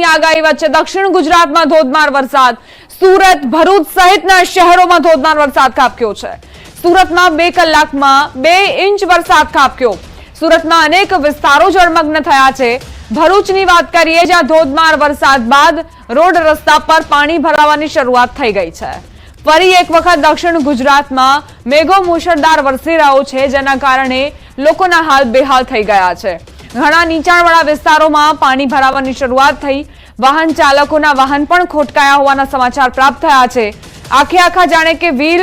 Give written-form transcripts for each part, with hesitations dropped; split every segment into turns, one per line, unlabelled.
વરસાદની આગાહી વચ્ચે દક્ષિણ ગુજરાતમાં ધોધમાર વરસાદ, સુરત, ભરૂચ સહિતના શહેરોમાં ધોધમાર વરસાદ ખાબક્યો છે। સુરતમાં 2 કલાકમાં 2 ઇંચ વરસાદ ખાબક્યો। સુરતમાં અનેક વિસ્તારો જળમગ્ન થયા છે। ભરૂચની વાત કરીએ, જ્યાં ધોધમાર વરસાદ બાદ રોડ રસ્તા પર પાણી ભરાવાની શરૂઆત થઈ ગઈ છે। ફરી એક વખત દક્ષિણ ગુજરાતમાં મેઘો મુશળધાર વરસી રહ્યો છે, જેના કારણે લોકોના હાલ બેહાલ થઈ ગયા છે। ઘણા નીચાણવાળા વિસ્તારોમાં પાણી ભરાવાની શરૂઆત થઈ। વાહન ચાલકોના વાહન પણ ખોટકાયા હોવાના સમાચાર પ્રાપ્ત થયા છે। આખા જાણે કે વ્હીલ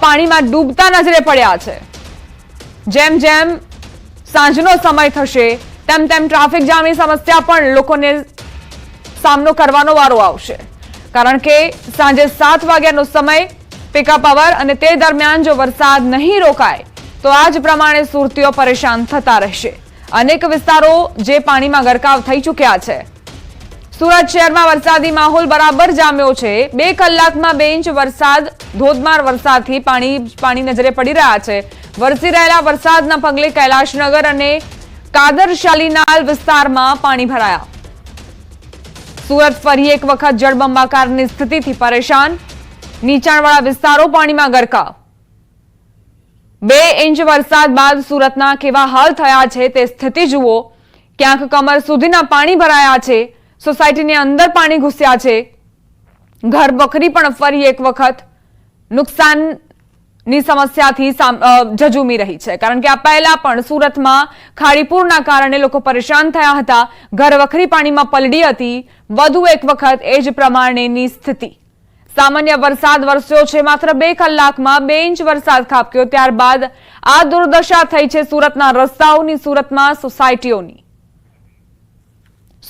પાણીમાં ડૂબતા નજરે પડ્યા છે। જેમ જેમ સાંજનો સમય થશે તેમ ટ્રાફિક જામની સમસ્યા પણ લોકોને સામનો કરવાનો વારો આવશે, કારણ કે સાંજે 7 વાગ્યાનો સમય પીકઅપ અવર, અને તે દરમિયાન જો વરસાદ નહીં રોકાય તો આ જ પ્રમાણે સુરતીઓ પરેશાન થતા રહેશે। અનેક વિસ્તારો જે પાણીમાં ગરકાવ થઈ ચૂક્યા છે। સુરત શહેરમાં વરસાદી માહોલ બરાબર જામ્યો છે। 2 કલાકમાં 2 ઇંચ વરસાદ, ધોધમાર વરસાદથી પાણી નજરે પડી રહ્યા છે। વરસી રહેલા વરસાદના પગલે કૈલાશનગર અને કાદર શાલીનાલ વિસ્તારમાં પાણી ભરાયા। સુરત ફરી એક વખત જળબંબાકારની સ્થિતિથી પરેશાન, નીચાણવાળા વિસ્તારો પાણીમાં ગરકાવ। 2 ઇંચ વરસાદ બાદ સુરતના કેવા હાલ થયા છે તે સ્થિતિ જુઓ। ક્યાંક કમર સુધીના પાણી ભરાયા છે। સોસાયટીની અંદર પાણી ઘૂસ્યા છે। ઘર બકરી પણ ફરી એક વખત નુકસાનની સમસ્યાથી ઝઝૂમી રહી છે, કારણ કે આ પહેલા પણ સુરતમાં ખાડીપુરના કારણે લોકો પરેશાન થયા હતા। ઘર વખરી પાણીમાં પલળી હતી। વધુ એક વખત એ જ પ્રમાણેની સ્થિતિ। સામાન્ય વરસાદ વરસ્યો છે। માત્ર 2 કલાકમાં 2 ઇંચ વરસાદ ખાબક્યો, ત્યારબાદ આ દુર્દશા થઈ છે સુરતના રસ્તાઓની, સુરતમાં સોસાયટીઓની।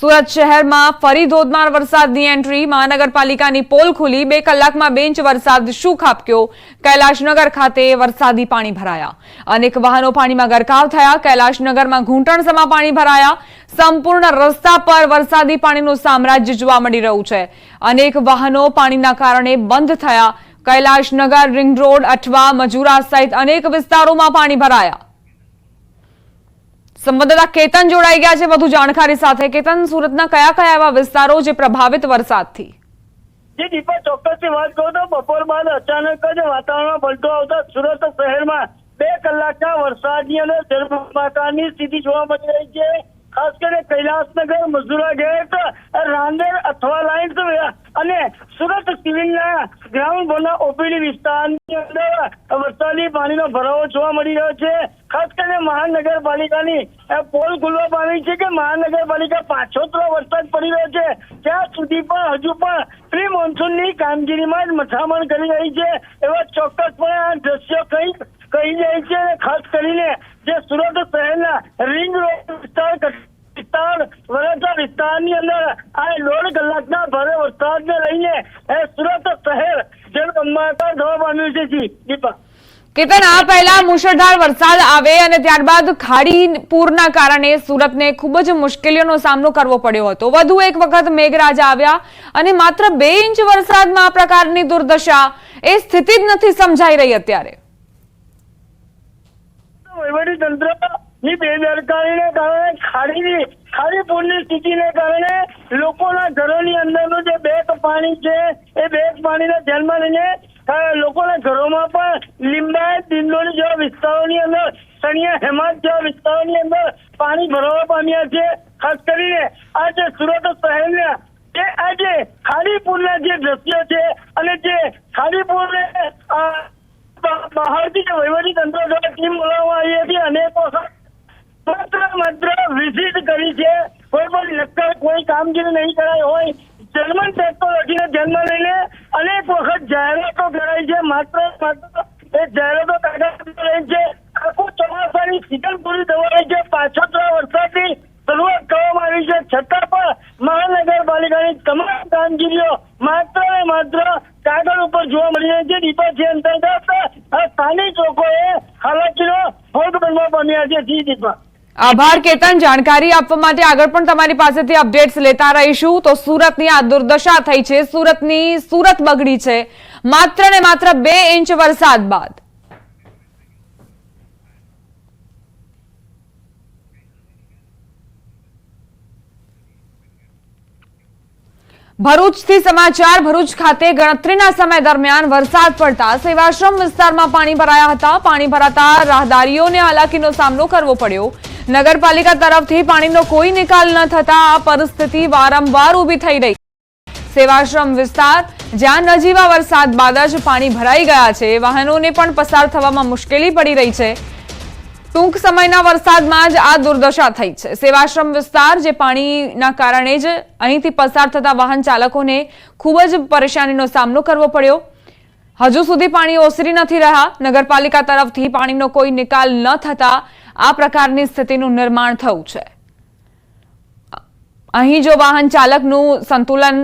સુરત શહેરમાં ફરી ધોધમાર વરસાદની એન્ટ્રી। મહાનગરપાલિકાની પોલ ખુલી। 2 કલાકમાં 2 ઇંચ વરસાદ શું ખાબક્યો? કૈલાશનગર ખાતે વરસાદી પાણી ભરાયા। અનેક વાહનો પાણીમાં ગરકાવ થયા। કૈલાશનગરમાં ઘૂંટણસમાં પાણી ભરાયા। સંપૂર્ણ રસ્તા પર વરસાદી પાણીનું સામ્રાજ્ય જોવા મળી રહ્યું છે। અનેક વાહનો પાણીના કારણે બંધ થયા। કૈલાશનગર, રિંગ રોડ, અઠવા, મજુરા સહિત અનેક વિસ્તારોમાં પાણી ભરાયા। સંવાદદાતા કેતન જોડાઈ ગયા છે વધુ જાણકારી સાથે। કેતન, સુરતના કયા એવા વિસ્તારો જે પ્રભાવિત વરસાદથી?
જી દીપા, ચોક્કસથી વાત કરું તો બપોર બાદ અચાનક જ વાતાવરણમાં પલટો આવતા સુરત શહેરમાં 2 કલાકના વરસાદની અંદર જળબંબાકારની સ્થિતિ જોવા મળી રહી છે। ખાસ કરીને કૈલાસનગર, મજુરા ગેટ, રાંદેર, અઠવા લાઇન્સ અને સુરત સિવિલના ગ્રાઉન્ડ ફ્લોરના ઓપીડી વિસ્તારની અંદર વરસાદી પાણીનો ભરાવો જોવા મળી રહ્યો છે। ખાસ કરીને મહાનગરપાલિકાની પોલ ખુલવા પામી છે કે મહાનગરપાલિકા પાછોતરો વરસાદ પડી રહ્યો છે ત્યાં સુધી પણ હજુ પણ પ્રી મોન્સૂનની કામગીરીમાં જ મથામણ કરી રહી છે, એવા ચોક્કસપણે આ દ્રશ્યો કહી જાય છે। ખાસ કરીને જે સુરત શહેરના રિંગ રોડ વિસ્તાર વરાછા વિસ્તારની અંદર આ 1.5 કલાકના ભારે વરસાદને લઈને સુરત શહેર જળબંબાકાર થવા પામ્યું છે। જી દીપા।
કેતન, આ પહેલા મુશળધાર વરસાદ આવે અને ત્યારબાદ ખાડી પૂરના કારણે સુરતને ખૂબ જ મુશ્કેલીઓનો સામનો કરવો પડ્યો હતો। વધુ એક વખત મેઘરાજા આવ્યા અને માત્ર 2 ઇંચ વરસાદમાં આ પ્રકારની દુર્દશા, એ સ્થિતિ જ નથી સમજાઈ રહી અત્યારે।
વહીવટી તંત્રની બેદરકારીને કારણે ખાડી પૂરની સ્થિતિને કારણે લોકોના ઘરોની અંદરનું જે બેક પાણી છે એ બેક પાણીને ધ્યાનમાં લઈને લોકોના ઘરોમાં પણ લીંબાયત, દિંડોલી જેવા વિસ્તારોની અંદર, સણિયા, હેમાદ જેવા વિસ્તારોની અંદર પાણી ભરાવા પામ્યા છે। ખાસ કરીને આજે સુરત શહેરના જે આજે ખાડીપુરના જે દ્રશ્યો છે અને જે ખાડીપુરને બહારથી જે વહીવટી તંત્ર દ્વારા ટીમ બોલાવવામાં આવી હતી, અનેક વખત માત્ર વિઝિટ કરી છે, કોઈ પણ નક્કર કોઈ કામગીરી નહીં કરાઈ હોય। જર્મન ટેકનોલોજીને ધ્યાનમાં લઈને અનેક વખત જાહેરાતો કરાઈ છે, માત્ર એ જાહેરાતો કાઢવામાં રહી છે। આખું ચોમાસાની સિઝન પૂરી થવા રહી છે, પાછોતરા વરસાદની શરૂઆત કરવામાં આવી છે, છતાં પણ મહાનગરપાલિકાની તમામ કામગીરીઓ માત્ર ને માત્ર કાગળ ઉપર જોવા મળી રહી છે। દીપા, જે અંતર્ગત સ્થાનિક લોકોએ હાલાકીનો ભોગ બનવા પામ્યા છે। જી દીપા।
આભાર કેતન, જાણકારી આપવા માટે। આગળ પણ તમારી પાસેથી અપડેટ્સ લેતા રહીશું। તો સુરતની આ દુર્દશા થઈ છે, સુરત બગડી છે માત્ર ને માત્ર 2 ઇંચ વરસાદ બાદ। ભરૂચથી સમાચાર ભરૂચ ખાતે ગણતરીના સમય દરમિયાન વરસાદ પડતા સેવાશ્રમ વિસ્તારમાં પાણી ભરાયા હતા. પાણી ભરાતા રાહદારીઓને હાલાકીનો સામનો કરવો પડ્યો. નગરપાલિકા તરફથી પાણીનો કોઈ નિકાલ ન થતા આ પરિસ્થિતિ વારંવાર ઊભી થઈ રહી. સેવાશ્રમ વિસ્તાર જ્યાં નજીવા વરસાદ બાદ જ પાણી ભરાઈ ગયા છે, વાહનોને પણ પસાર થવામાં મુશ્કેલી પડી રહી છે. ટૂંક સમયના વરસાદમાં જ આ દુર્દશા થઈ છે. સેવાશ્રમ વિસ્તાર જે પાણીના કારણે જ અહીંથી પસાર થતા વાહન ચાલકોને ખૂબ જ પરેશાનીનો સામનો કરવો પડ્યો. હજુ સુધી પાણી ઓસરી નથી રહ્યા. નગરપાલિકા તરફથી પાણીનો કોઈ નિકાલ ન થતા આ પ્રકારની સ્થિતિનું નિર્માણ થયું છે. અહીં જો વાહન ચાલકનું સંતુલન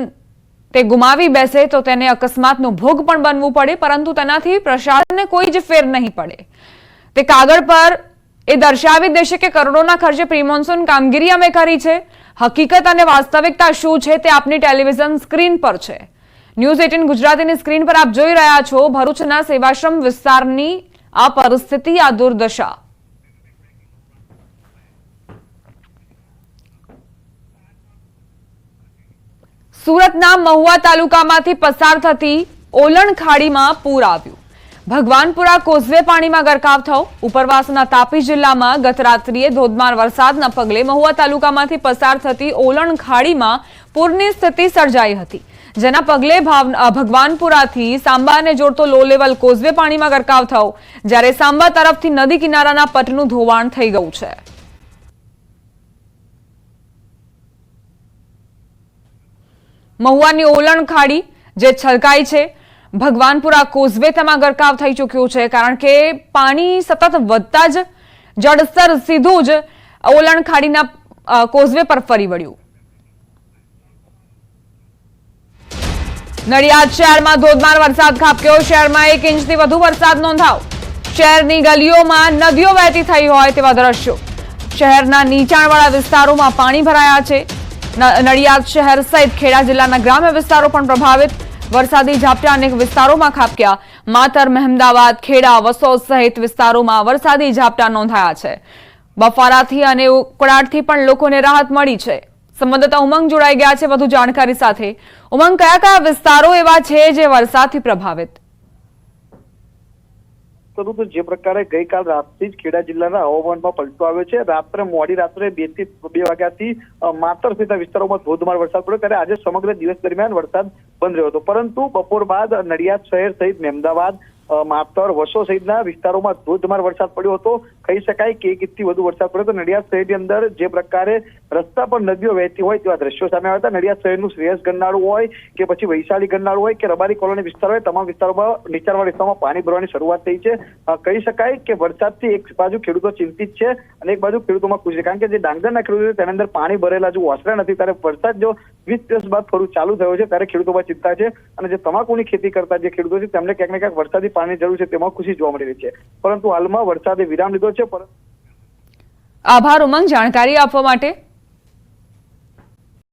તે ગુમાવી બેસે તો તેને અકસ્માતનો ભોગ પણ બનવું પડે, પરંતુ તેનાથી પ્રશાસનને કોઈ જ ફેર નહીં પડે. તે કાગળ પર એ દર્શાવી દેશે કે કરોડોના ખર્ચે પ્રી મોન્સૂન કામગીરી અમે કરી છે. હકીકત અને વાસ્તવિકતા શું છે તે આપની ટેલિવિઝન સ્ક્રીન પર છે. ન્યૂઝ 18 ગુજરાતીની સ્ક્રીન પર આપ જોઈ રહ્યા છો ભરૂચના સેવાશ્રમ વિસ્તારની આ પરિસ્થિતિ, આ દુર્દશા. સુરતના મહુવા તાલુકામાંથી પસાર થતી ઓલણ ખાડીમાં પૂર આવ્યું. ભગવાનપુરા કોઝવે પાણીમાં ગરકાવ થયો. ઉપરવાસના તાપી જિલ્લામાં ગત રાત્રિએ ધોધમાર વરસાદના પગલે મહુવા તાલુકામાંથી પસાર થતી ઓલણ ખાડીમાં પૂરની સ્થિતિ સર્જાઈ હતી, જેના પગલે ભગવાનપુરાથી સાંબાને જોડતો લો લેવલ કોઝવે પાણીમાં ગરકાવ થયો, જ્યારે સાંબા તરફથી નદી કિનારાના પટનું ધોવાણ થઈ ગયું છે. મહુવાની ઓલણ ખાડી જે છલકાઈ છે, ભગવાનપુરા કોઝવે તેમાં ગરકાવ થઈ ચૂક્યું છે, કારણ કે પાણી સતત વધતા જ જળસ્તર સીધું જ ઓલણ ખાડીના કોઝવે પર ફરી વળ્યું. નડિયાદ શહેરમાં ધોધમાર વરસાદ ખાબક્યો. શહેરમાં 1 ઇંચથી વધુ વરસાદ નોંધાયો. શહેરની ગલીઓમાં નદીઓ વહેતી થઈ હોય તેવા દ્રશ્યો. શહેરના નીચાણવાળા વિસ્તારોમાં પાણી ભરાયા છે. નડિયાદ શહેર સહિત ખેડા જિલ્લાના ગ્રામ્ય વિસ્તારો પણ પ્રભાવિત. વરસાદી ઝાપટા અનેક વિસ્તારોમાં ખાબક્યા. માતર, મહેમદાવાદ, ખેડા, વસોદ સહિત વિસ્તારોમાં વરસાદી ઝાપટા નોંધાયા છે. બફારાથી અને ઉકળાટથી પણ લોકોને રાહત મળી છે. સંવાદદાતા ઉમંગ જોડાઈ ગયા છે વધુ જાણકારી સાથે. ઉમંગ, કયા કયા વિસ્તારો એવા છે જે વરસાદથી પ્રભાવિત?
તો જે પ્રકારે ગઈકાલ રાતથી જ ખેડા જિલ્લાના હવામાનમાં પલટો આવ્યો છે. મોડી રાત્રે 2 થી 2 વાગ્યાથી માતર સહિતના વિસ્તારોમાં ધોધમાર વરસાદ પડ્યો, ત્યારે આજે સમગ્ર દિવસ દરમિયાન વરસાદ બંધ રહ્યો હતો. પરંતુ બપોર બાદ નડિયાદ શહેર સહિત મહેમદાવાદ, માતર, વસો સહિતના વિસ્તારોમાં ધોધમાર વરસાદ પડ્યો હતો. કહી શકાય કે 1 ઇંચથી વધુ વરસાદ પડ્યો હતો. નડિયાદ શહેરની અંદર જે પ્રકારે રસ્તા પર નદીઓ વહેતી હોય તેવા દ્રશ્યો સામે આવ્યા હતા. નડિયાદ શહેરનું શ્રેયસ ગરનાળું હોય કે પછી વૈશાલી ગરનાળું હોય કે રબારી કોલોની વિસ્તાર હોય, તમામ વિસ્તારોમાં નીચાણવાળા વિસ્તારોમાં પાણી ભરવાની શરૂઆત થઈ છે. કહી શકાય કે વરસાદથી એક બાજુ ખેડૂતો ચિંતિત છે અને એક બાજુ ખેડૂતોમાં ખુશ છે, કારણ કે જે ડાંગરના ખેડૂતો છે તેની અંદર પાણી ભરેલા જો ઓસરા નથી, ત્યારે વરસાદ જો 20 દિવસ બાદ ફરું ચાલુ થયો છે ત્યારે ખેડૂતોમાં ચિંતા છે. અને જે તમાકુની ખેતી કરતા જે ખેડૂતો છે તેમને ક્યાંક ને ક્યાંક વરસાદી પાણીની જરૂર છે તેમાં ખુશી જોવા મળી રહી છે. પરંતુ હાલમાં વરસાદે વિરામ લીધો છે.
આભાર ઉમંગ, જાણકારી આપવા માટે.